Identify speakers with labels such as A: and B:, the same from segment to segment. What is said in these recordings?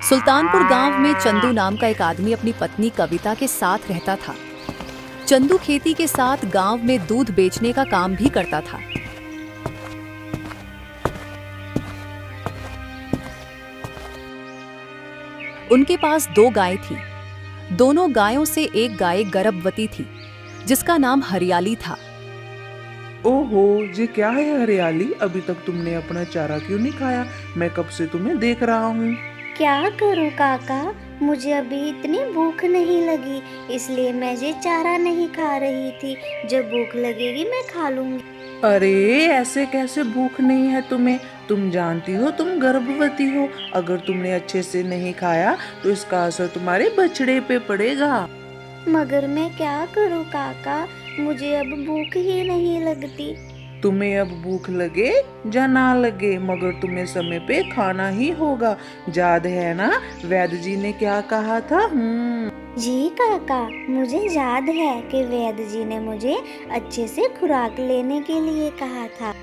A: सुल्तानपुर गांव में चंदू नाम का एक आदमी अपनी पत्नी कविता के साथ रहता था। चंदू खेती के साथ गांव में दूध बेचने का काम भी करता था। उनके पास 2 गायें थी। दोनों गायों से एक गाय गर्भवती थी, जिसका नाम हरियाली था।
B: ओहो, ये क्या है हरियाली? अभी तक तुमने अपना चारा क्यों नहीं खाया? मैं कब से तुम्हें देख रहा हूँ।
C: क्या करूं काका, मुझे अभी इतनी भूख नहीं लगी, इसलिए मैं ये चारा नहीं खा रही थी। जब भूख लगेगी मैं खा लूंगी।
B: अरे ऐसे कैसे भूख नहीं है तुम्हें? तुम जानती हो तुम गर्भवती हो। अगर तुमने अच्छे से नहीं खाया तो इसका असर तुम्हारे बछड़े पे पड़ेगा।
C: मगर मैं क्या करूं काका, मुझे अब भूख ही नहीं लगती।
B: तुम्हें अब भूख लगे या ना लगे, मगर तुम्हें समय पे खाना ही होगा। याद है ना वैद्य जी ने क्या कहा था?
C: जी काका, मुझे याद है कि वैद्य जी ने मुझे अच्छे से खुराक लेने के लिए कहा था।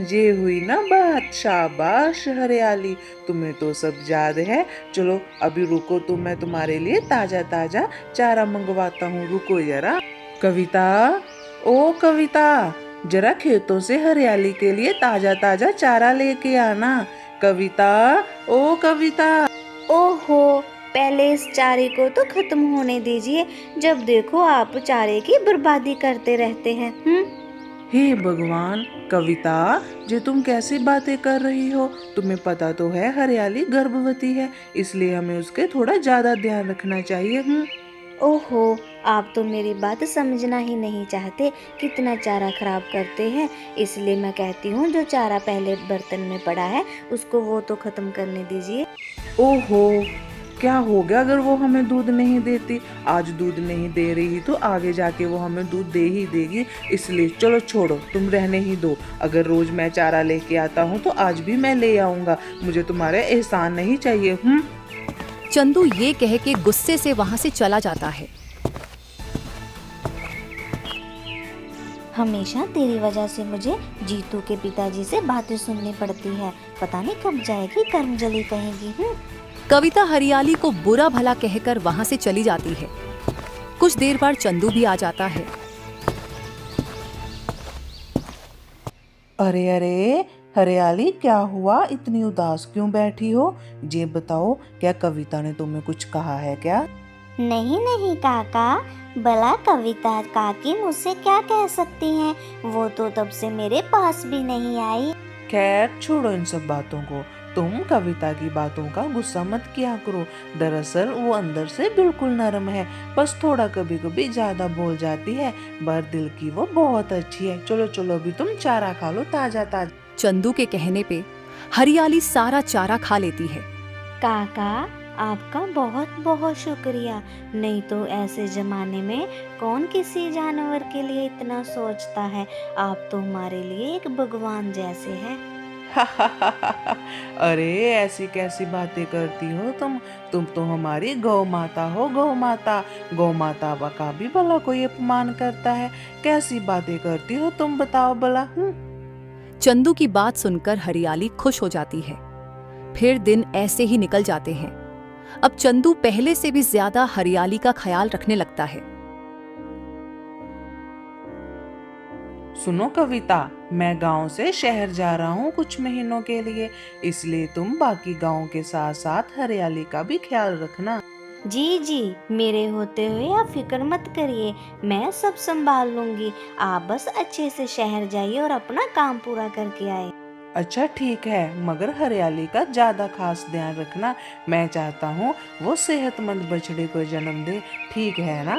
B: ये हुई ना बात। शाबाश हरियाली, तुम्हें तो सब याद है। चलो अभी रुको, तो मैं तुम्हारे लिए ताजा ताजा चारा मंगवाता हूँ। रुको जरा। कविता, ओ कविता, जरा खेतों से हरियाली के लिए ताजा ताजा चारा लेके आना। कविता, ओ कविता।
C: ओहो, पहले इस चारे को तो खत्म होने दीजिए। जब देखो आप चारे की बर्बादी करते रहते हैं।
B: हे भगवान, कविता, जे तुम कैसी बातें कर रही हो? तुम्हें पता तो है हरियाली गर्भवती है, इसलिए हमें उसके थोड़ा ज्यादा ध्यान रखना चाहिए।
C: ओहो, आप तो मेरी बात समझना ही नहीं चाहते। कितना चारा खराब करते हैं। इसलिए मैं कहती हूँ जो चारा पहले बर्तन में पड़ा है उसको वो तो खत्म करने दीजिए।
B: ओहो, क्या हो गया अगर वो हमें दूध नहीं देती? आज दूध नहीं दे रही तो आगे जाके वो हमें दूध दे ही देगी। इसलिए चलो छोड़ो, तुम रहने ही दो। अगर रोज मैं चारा लेके आता हूँ तो आज भी मैं ले आऊंगा। मुझे तुम्हारे एहसान नहीं चाहिए।
A: चंदू ये कह के गुस्से से वहां से चला जाता है।
C: हमेशा तेरी वजह से मुझे जीतू के पिताजी से बातें सुननी पड़ती है। पता नहीं कब जाएगी कर्मजली कहेगी।
A: कविता हरियाली को बुरा भला कहकर वहां से चली जाती है। कुछ देर बाद चंदू भी आ जाता है।
B: अरे अरे हरियाली, क्या हुआ? इतनी उदास क्यों बैठी हो? ये बताओ, क्या कविता ने तुम्हें कुछ कहा है क्या?
C: नहीं नहीं काका, भला कविता काकी मुझसे क्या कह सकती हैं? वो तो तब से मेरे पास भी नहीं आई।
B: खैर छोड़ो इन सब बातों को। तुम कविता की बातों का गुस्सा मत किया करो। दरअसल वो अंदर से बिल्कुल नरम है, बस थोड़ा कभी कभी ज्यादा बोल जाती है, पर दिल की वो बहुत अच्छी है। चलो चलो अभी तुम चारा खा लो ताजा ताजा।
A: चंदू के कहने पे हरियाली सारा चारा खा लेती है।
C: काका, आपका बहुत बहुत शुक्रिया। नहीं तो ऐसे जमाने में कौन किसी जानवर के लिए इतना सोचता है। आप तो हमारे लिए एक भगवान जैसे हैं।
B: अरे ऐसी कैसी बातें करती हो तुम तो हमारी गौ माता हो। गौ माता, गौ माता का भी भला कोई अपमान करता है? कैसी बातें करती हो तुम, बताओ भला।
A: चंदू की बात सुनकर हरियाली खुश हो जाती है। फिर दिन ऐसे ही निकल जाते हैं। अब चंदू पहले से भी ज्यादा हरियाली का ख्याल रखने लगता है।
B: सुनो कविता, मैं गांव से शहर जा रहा हूँ कुछ महीनों के लिए, इसलिए तुम बाकी गांव के साथ साथ हरियाली का भी ख्याल रखना।
C: जी जी, मेरे होते हुए आप फिक्र मत करिए, मैं सब संभाल लूंगी। आप बस अच्छे से शहर जाइए और अपना काम पूरा करके आए।
B: अच्छा ठीक है, मगर हरियाली का ज्यादा खास ध्यान रखना। मैं चाहता हूँ वो सेहतमंद बछड़े को जन्म दे, ठीक है ना?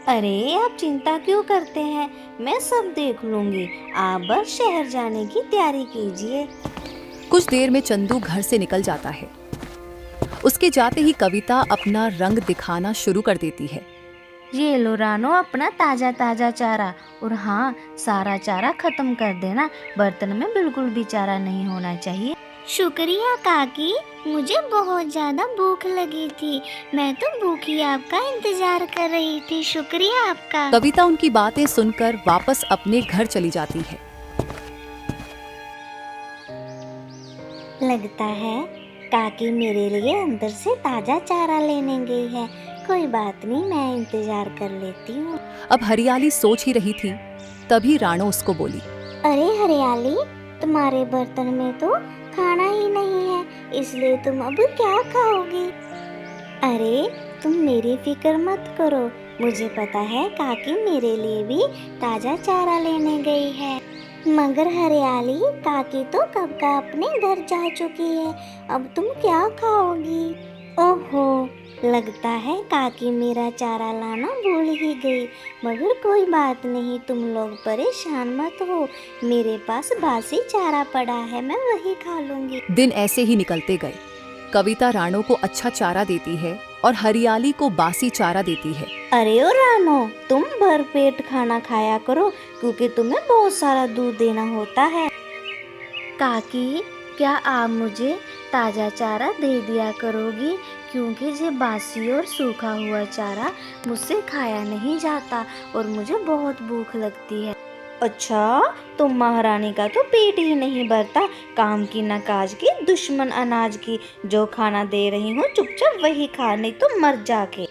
C: अरे आप चिंता क्यों करते हैं, मैं सब देख लूंगी। आप बस शहर जाने की तैयारी कीजिए।
A: कुछ देर में चंदू घर से निकल जाता है। उसके जाते ही कविता अपना रंग दिखाना शुरू कर देती है।
C: ये लो रानो अपना ताजा ताजा चारा, और हाँ, सारा चारा खत्म कर देना। बर्तन में बिल्कुल भी चारा नहीं होना चाहिए। शुक्रिया काकी, मुझे बहुत ज्यादा भूख लगी थी। मैं तो भूखी आपका इंतजार कर रही थी। शुक्रिया आपका।
A: कविता उनकी बातें सुनकर वापस अपने घर चली जाती है।
C: लगता है काकी मेरे लिए अंदर से ताजा चारा लेने गई है। कोई बात नहीं, मैं इंतजार कर लेती हूँ।
A: अब हरियाली सोच ही रही थी, तभी राणो उसको बोली।
C: अरे हरियाली, तुम्हारे बर्तन में तो खाना ही नहीं है, इसलिए तुम अब क्या खाओगी? अरे तुम मेरी फिक्र मत करो, मुझे पता है काकी मेरे लिए भी ताजा चारा लेने गई है। मगर हरियाली, काकी तो कब का अपने घर जा चुकी है, अब तुम क्या खाओगी? ओहो, लगता है काकी मेरा चारा लाना भूल ही गई। मगर कोई बात नहीं, तुम लोग परेशान मत हो, मेरे पास बासी चारा पड़ा है, मैं वही खा लूंगी।
A: दिन ऐसे ही निकलते गए। कविता राणो को अच्छा चारा देती है और हरियाली को बासी चारा देती है।
C: अरे ओ रानो, तुम भर पेट खाना खाया करो, क्योंकि तुम्हें बहुत सारा दूध देना होता है। काकी, क्या आप मुझे ताज़ा चारा दे दिया करोगी? क्योंकि ये बासी और सूखा हुआ चारा मुझसे खाया नहीं जाता और मुझे बहुत भूख लगती है। अच्छा, तुम महारानी का तो पेट ही नहीं भरता, काम की न काज की, दुश्मन अनाज की। जो खाना दे रही हूँ चुपचाप वही खा, नहीं तो मर जाके।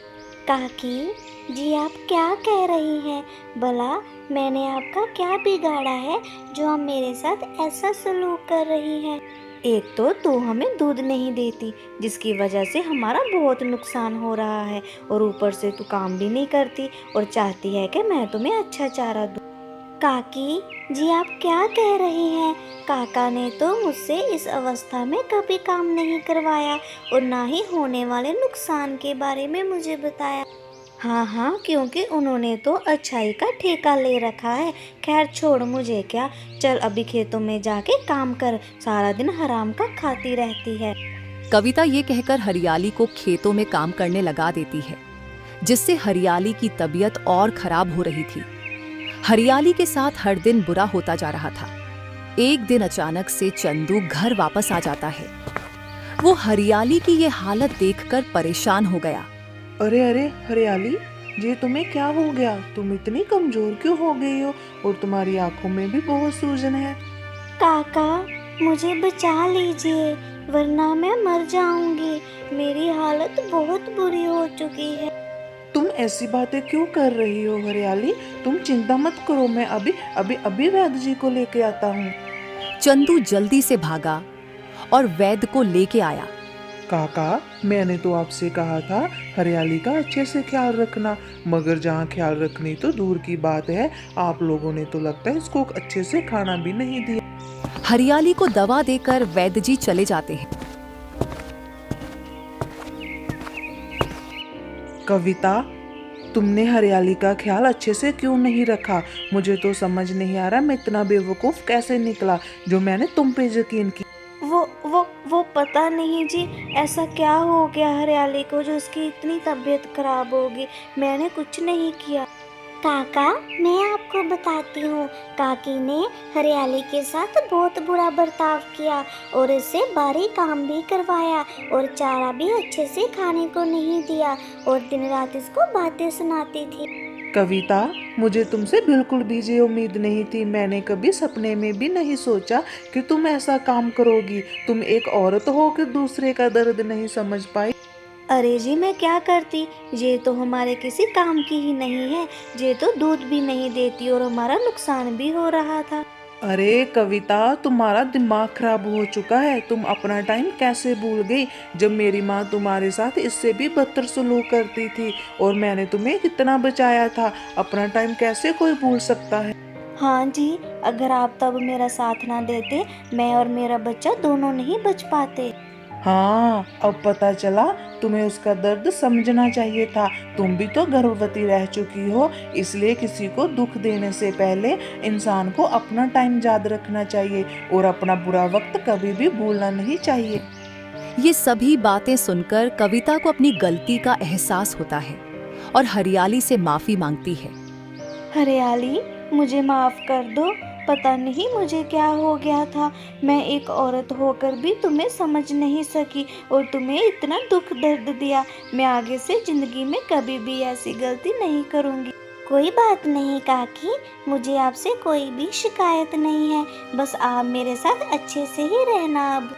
C: काकी जी, आप क्या कह रही हैं? भला मैंने आपका क्या बिगाड़ा है जो आप मेरे साथ ऐसा सलूक कर रही हैं? एक तो तू हमें दूध नहीं देती, जिसकी वजह से हमारा बहुत नुकसान हो रहा है, और ऊपर से तू काम भी नहीं करती और चाहती है कि मैं तुम्हें अच्छा चारा दूँ। काकी जी, आप क्या कह रही हैं? काका ने तो मुझसे इस अवस्था में कभी काम नहीं करवाया और ना ही होने वाले नुकसान के बारे में मुझे बताया। हाँ, क्योंकि उन्होंने तो अच्छाई का ठेका ले रखा है। खैर छोड़, मुझे क्या, चल अभी खेतों में जाके काम कर, सारा दिन हराम का खाती रहती है।
A: कविता ये कहकर हरियाली को खेतों में काम करने लगा देती है, जिससे हरियाली की तबीयत और खराब हो रही थी। हरियाली के साथ हर दिन बुरा होता जा रहा था। एक दिन अचानक से चंदू घर वापस आ जाता है। वो हरियाली की ये हालत देखकर परेशान हो गया।
B: अरे अरे हरियाली, ये तुम्हें क्या हो गया? तुम इतनी कमजोर क्यों हो गई हो और तुम्हारी आंखों में भी बहुत सूजन है।
C: काका, मुझे बचा लीजिए, वरना मैं मर जाऊंगी। मेरी हालत बहुत बुरी हो चुकी है।
B: तुम ऐसी बातें क्यों कर रही हो हरियाली? तुम चिंता मत करो, मैं अभी वैद्य जी को लेके आता हूँ।
A: चंदू जल्दी से भागा और वैद्य को लेके आया।
B: काका, मैंने तो आपसे कहा था हरियाली का अच्छे से ख्याल रखना, मगर जहाँ ख्याल रखनी तो दूर की बात है, आप लोगों ने तो लगता है इसको अच्छे से खाना भी नहीं दिया।
A: हरियाली को दवा देकर वैद्य जी चले जाते हैं।
B: कविता, तुमने हरियाली का ख्याल अच्छे से क्यों नहीं रखा? मुझे तो समझ नहीं आ रहा मैं इतना बेवकूफ कैसे निकला जो मैंने तुम पे यकीन किया।
C: वो पता नहीं जी, ऐसा क्या हो गया हरियाली को जो उसकी इतनी तबीयत खराब होगी। मैंने कुछ नहीं किया। काका, मैं आपको बताती हूँ, काकी ने हरियाली के साथ बहुत बुरा बर्ताव किया और इससे भारी काम भी करवाया और चारा भी अच्छे से खाने को नहीं दिया और दिन रात इसको बातें सुनाती थी।
B: कविता, मुझे तुमसे बिल्कुल भी ये उम्मीद नहीं थी। मैंने कभी सपने में भी नहीं सोचा कि तुम ऐसा काम करोगी। तुम एक औरत हो कि दूसरे का दर्द नहीं समझ पाई।
C: अरे जी, मैं क्या करती, ये तो हमारे किसी काम की ही नहीं है। ये तो दूध भी नहीं देती और हमारा नुकसान भी हो रहा था।
B: अरे कविता, तुम्हारा दिमाग खराब हो चुका है। तुम अपना टाइम कैसे भूल गई जब मेरी माँ तुम्हारे साथ इससे भी बदतर सलूक करती थी और मैंने तुम्हें कितना बचाया था। अपना टाइम कैसे कोई भूल सकता है?
C: हाँ जी, अगर आप तब मेरा साथ ना देते, मैं और मेरा बच्चा दोनों नहीं बच पाते।
B: हाँ, अब पता चला, तुम्हें उसका दर्द समझना चाहिए था। तुम भी तो गर्भवती रह चुकी हो, इसलिए किसी को दुख देने से पहले इंसान को अपना टाइम याद रखना चाहिए और अपना बुरा वक्त कभी भी भूलना नहीं चाहिए।
A: ये सभी बातें सुनकर कविता को अपनी गलती का एहसास होता है और हरियाली से माफी मांगती है।
C: हरियाली, मुझे माफ कर दो, पता नहीं मुझे क्या हो गया था। मैं एक औरत होकर भी तुम्हें समझ नहीं सकी और तुम्हें इतना दुख दर्द दिया। मैं आगे से जिंदगी में कभी भी ऐसी गलती नहीं करूँगी। कोई बात नहीं काकी, मुझे आपसे कोई भी शिकायत नहीं है, बस आप मेरे साथ अच्छे से ही रहना अब।